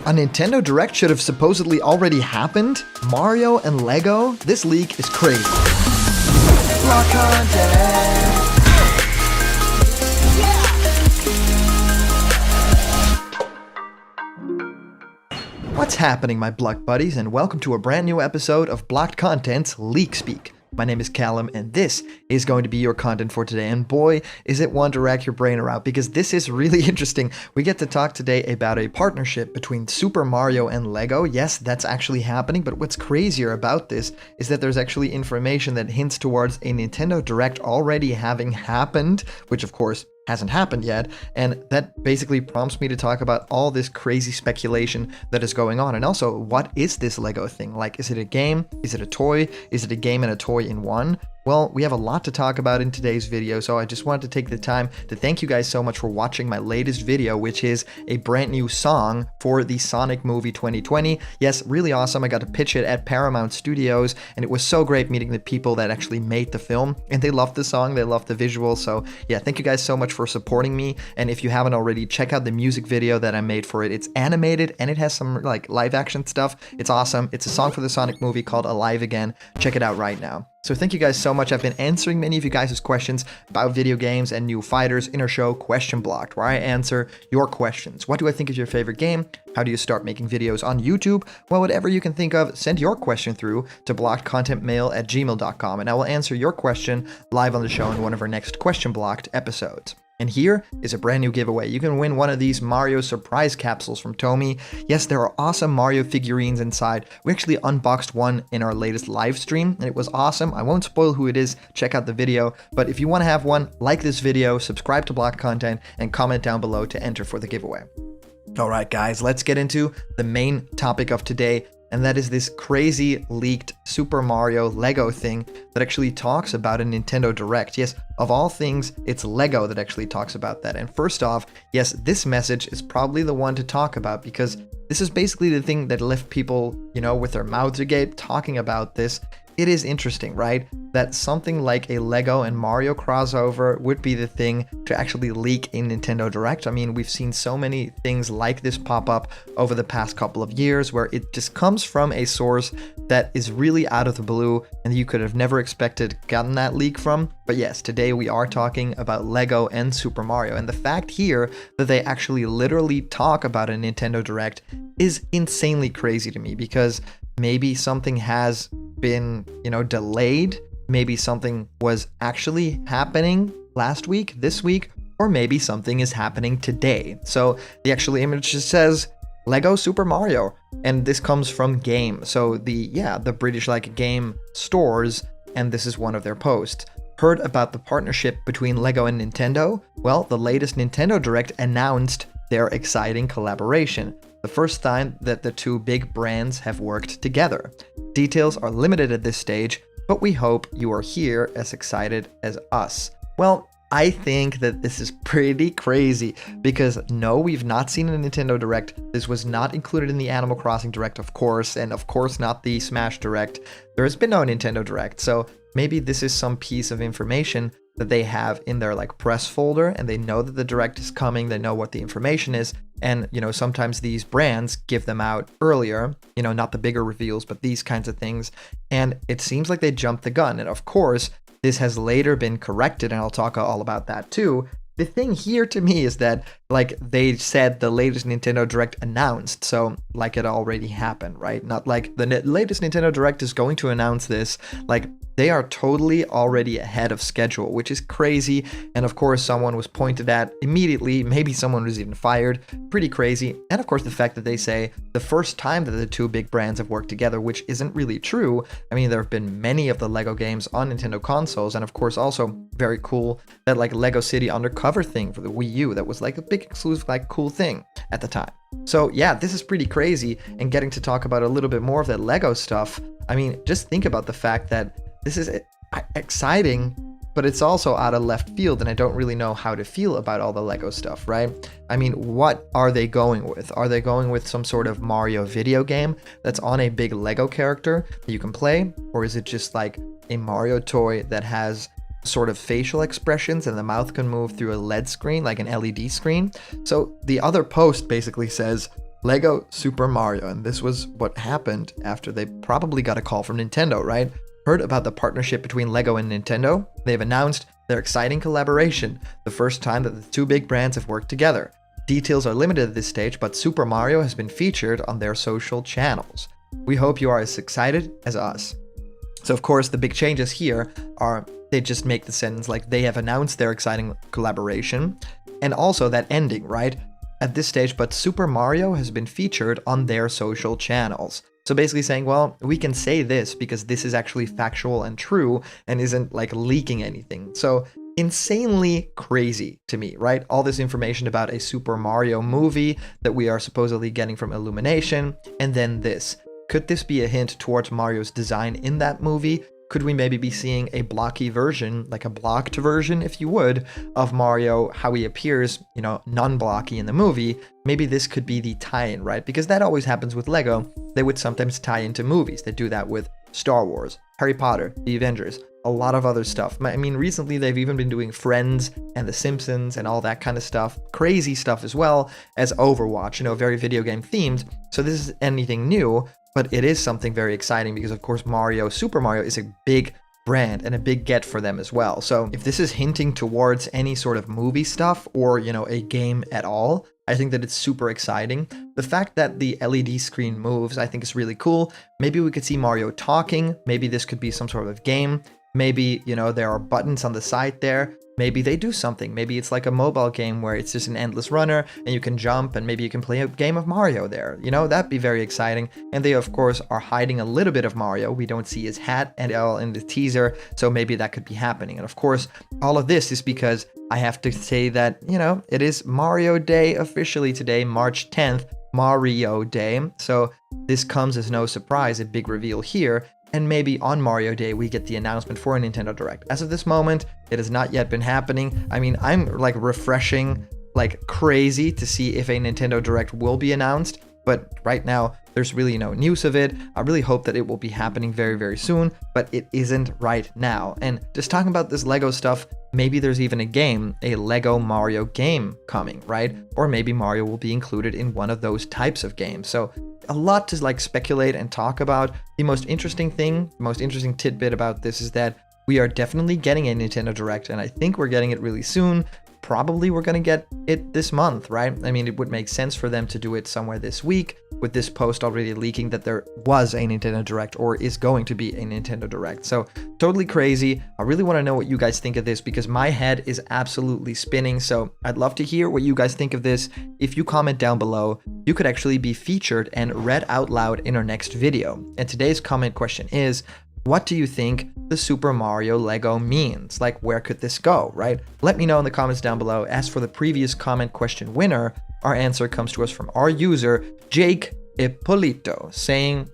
A Nintendo Direct should have supposedly already happened? Mario and Lego? This leak is crazy. Block content. What's happening, my Block buddies, and welcome to a brand new episode of Blocked Content's Leak Speak. My name is Callum, and this is going to be your content for today. And boy, is it one to rack your brain around, because this is really interesting. We get to talk today about a partnership between Super Mario and Lego. Yes, that's actually happening, but what's crazier about this is that there's actually information that hints towards a Nintendo Direct already having happened, which of course hasn't happened yet, and that basically prompts me to talk about all this crazy speculation that is going on. And also, what is this Lego thing? Like, is it a game? Is it a toy? Is it a game and a toy in one? Well, we have a lot to talk about in today's video, so I just wanted to take the time to thank you guys so much for watching my latest video, which is a brand new song for the Sonic movie 2020. Yes, really awesome. I got to pitch it at Paramount Studios, and it was so great meeting the people that actually made the film, and they loved the song, they loved the visuals. So yeah, thank you guys so much for supporting me, and if you haven't already, check out the music video that I made for it. It's animated, and it has some like live action stuff. It's awesome. It's a song for the Sonic movie called Alive Again. Check it out right now. So thank you guys so much. I've been answering many of you guys' questions about video games and new fighters in our show Question Blocked, where I answer your questions. What do I think is your favorite game? How do you start making videos on YouTube? Well, whatever you can think of, send your question through to blockedcontentmail@gmail.com, and I will answer your question live on the show in one of our next Question Blocked episodes. And here is a brand new giveaway. You can win one of these Mario surprise capsules from Tomy. Yes, there are awesome Mario figurines inside. We actually unboxed one in our latest live stream, and it was awesome. I won't spoil who it is. Check out the video. But if you want to have one, like this video, subscribe to Block Content, and comment down below to enter for the giveaway. All right, guys, let's get into the main topic of today, and that is this crazy leaked Super Mario Lego thing that actually talks about a Nintendo Direct. Yes, of all things, it's Lego that actually talks about that. And first off, yes, this message is probably the one to talk about, because this is basically the thing that left people, with their mouths agape talking about this. It is interesting, right? That something like a Lego and Mario crossover would be the thing to actually leak in Nintendo Direct. I mean, we've seen so many things like this pop up over the past couple of years where it just comes from a source that is really out of the blue and you could have never expected gotten that leak from. But yes, today we are talking about Lego and Super Mario. And the fact here that they actually literally talk about a Nintendo Direct is insanely crazy to me, because maybe something has been, delayed. Maybe something was actually happening last week, this week, or maybe something is happening today. So the actual image just says Lego Super Mario, and this comes from Game. So the British game stores, and this is one of their posts. Heard about the partnership between Lego and Nintendo? Well, the latest Nintendo Direct announced their exciting collaboration. The first time that the two big brands have worked together. Details are limited at this stage, but we hope you are here as excited as us. Well, I think that this is pretty crazy, because no, we've not seen a Nintendo Direct. This was not included in the Animal Crossing Direct, of course, and of course not the Smash Direct. There has been no Nintendo Direct, so maybe this is some piece of information that they have in their press folder, and they know that the Direct is coming, they know what the information is, and sometimes these brands give them out earlier, not the bigger reveals, but these kinds of things, and it seems like they jumped the gun. And of course, this has later been corrected, and I'll talk all about that too. The thing here to me is that they said the latest Nintendo Direct announced, so it already happened, right? Not like the latest Nintendo Direct is going to announce this. They are totally already ahead of schedule, which is crazy. And of course, someone was pointed at immediately. Maybe someone was even fired. Pretty crazy. And of course, the fact that they say the first time that the two big brands have worked together, which isn't really true. I mean, there have been many of the Lego games on Nintendo consoles. And of course, also very cool that Lego City Undercover thing for the Wii U, that was a big exclusive, cool thing at the time. So yeah, this is pretty crazy. And getting to talk about a little bit more of that Lego stuff. I mean, just think about the fact that this is exciting, but it's also out of left field, and I don't really know how to feel about all the Lego stuff, right? I mean, what are they going with? Are they going with some sort of Mario video game that's on a big Lego character that you can play? Or is it just like a Mario toy that has sort of facial expressions and the mouth can move through a LED screen, like an LED screen? So the other post basically says, Lego Super Mario, and this was what happened after they probably got a call from Nintendo, right? Heard about the partnership between Lego and Nintendo? They've announced their exciting collaboration, the first time that the two big brands have worked together. Details are limited at this stage, but Super Mario has been featured on their social channels. We hope you are as excited as us. So of course, the big changes here are they just make the sentence like they have announced their exciting collaboration, and also that ending, right? At this stage, but Super Mario has been featured on their social channels. So basically saying, well, we can say this because this is actually factual and true and isn't like leaking anything. So insanely crazy to me, right? All this information about a Super Mario movie that we are supposedly getting from Illumination, and then this. Could this be a hint towards Mario's design in that movie? Could we maybe be seeing a blocky version, like a blocked version, if you would, of Mario, how he appears, non-blocky in the movie? Maybe this could be the tie-in, right? Because that always happens with Lego. They would sometimes tie into movies. They do that with Star Wars, Harry Potter, The Avengers, a lot of other stuff. I mean, recently they've even been doing Friends and The Simpsons and all that kind of stuff. Crazy stuff as well as Overwatch, very video game themed. So this is anything new. But it is something very exciting because, of course, Super Mario is a big brand and a big get for them as well. So if this is hinting towards any sort of movie stuff or, a game at all, I think that it's super exciting. The fact that the LED screen moves, I think is really cool. Maybe we could see Mario talking. Maybe this could be some sort of game. Maybe, there are buttons on the side there. Maybe they do something. Maybe it's like a mobile game where it's just an endless runner and you can jump and maybe you can play a game of Mario there. That'd be very exciting. And they, of course, are hiding a little bit of Mario. We don't see his hat at all in the teaser, so maybe that could be happening. And of course, all of this is because I have to say that, it is Mario Day officially today, March 10th, Mario Day. So this comes as no surprise, a big reveal here. And maybe on Mario Day, we get the announcement for a Nintendo Direct. As of this moment, it has not yet been happening. I mean, I'm like refreshing like crazy to see if a Nintendo Direct will be announced. But right now, there's really no news of it. I really hope that it will be happening very, very soon, but it isn't right now. And just talking about this Lego stuff, maybe there's even a Lego Mario game coming, right? Or maybe Mario will be included in one of those types of games. So a lot to like speculate and talk about. The most interesting tidbit about this is that we are definitely getting a Nintendo Direct, and I think we're getting it really soon. Probably we're going to get it this month, right? I mean, it would make sense for them to do it somewhere this week, with this post already leaking that there was a Nintendo Direct or is going to be a Nintendo Direct. So totally crazy. I really want to know what you guys think of this because my head is absolutely spinning. So I'd love to hear what you guys think of this. If you comment down below, you could actually be featured and read out loud in our next video. And today's comment question is, what do you think the Super Mario Lego means? Like, where could this go, right? Let me know in the comments down below. As for the previous comment question winner, our answer comes to us from our user, Jake Ippolito, saying,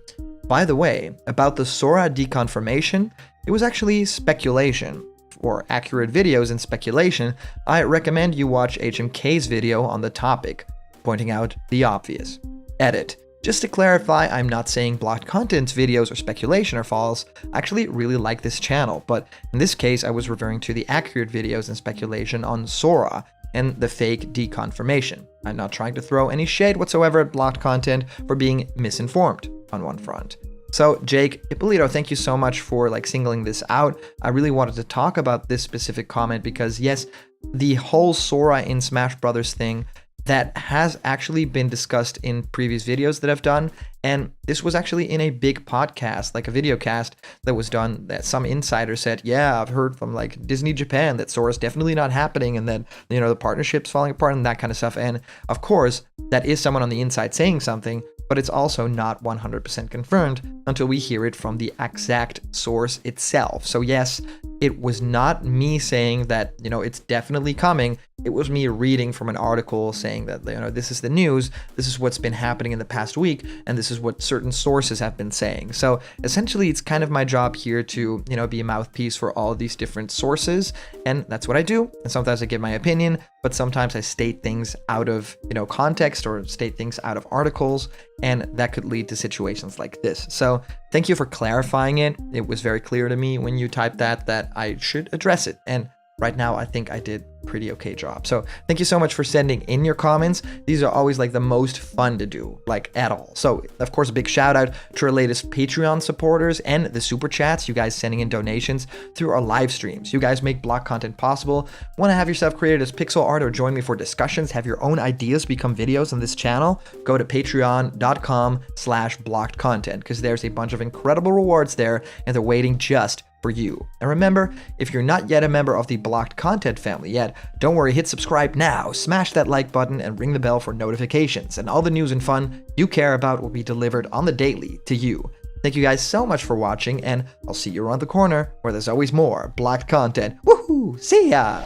by the way, about the Sora deconfirmation, it was actually speculation. For accurate videos and speculation, I recommend you watch HMK's video on the topic, pointing out the obvious. Edit. Just to clarify, I'm not saying blocked contents videos or speculation are false. I actually really like this channel, but in this case, I was referring to the accurate videos and speculation on Sora and the fake deconfirmation. I'm not trying to throw any shade whatsoever at blocked content for being misinformed on one front. So Jake Ippolito, thank you so much for singling this out. I really wanted to talk about this specific comment because yes, the whole Sora in Smash Brothers thing that has actually been discussed in previous videos that I've done. And this was actually in a big podcast, like a video cast that was done that some insider said, yeah, I've heard from Disney Japan that Sora's definitely not happening and that, the partnership's falling apart and that kind of stuff. And of course, that is someone on the inside saying something, but it's also not 100% confirmed until we hear it from the exact source itself. So yes, it was not me saying that, it's definitely coming. It was me reading from an article saying that, this is the news, this is what's been happening in the past week, and this is what certain sources have been saying. So essentially, it's kind of my job here to, be a mouthpiece for all of these different sources, and that's what I do. And sometimes I give my opinion, but sometimes I state things out of, context or state things out of articles, and that could lead to situations like this. So thank you for clarifying it. It was very clear to me when you typed that I should address it. And right now I think I did pretty okay job. So thank you so much for sending in your comments. These are always like the most fun to do, like at all. So of course, a big shout out to our latest Patreon supporters and the super chats, you guys sending in donations through our live streams. You guys make block content possible. Want to have yourself created as pixel art or join me for discussions, have your own ideas become videos on this channel? Go to patreon.com/blockedcontent because there's a bunch of incredible rewards there and they're waiting just for you. And remember, if you're not yet a member of the Blocked Content family yet, don't worry, hit subscribe now, smash that like button, and ring the bell for notifications. And all the news and fun you care about will be delivered on the daily to you. Thank you guys so much for watching, and I'll see you around the corner where there's always more Blocked Content. Woohoo! See ya!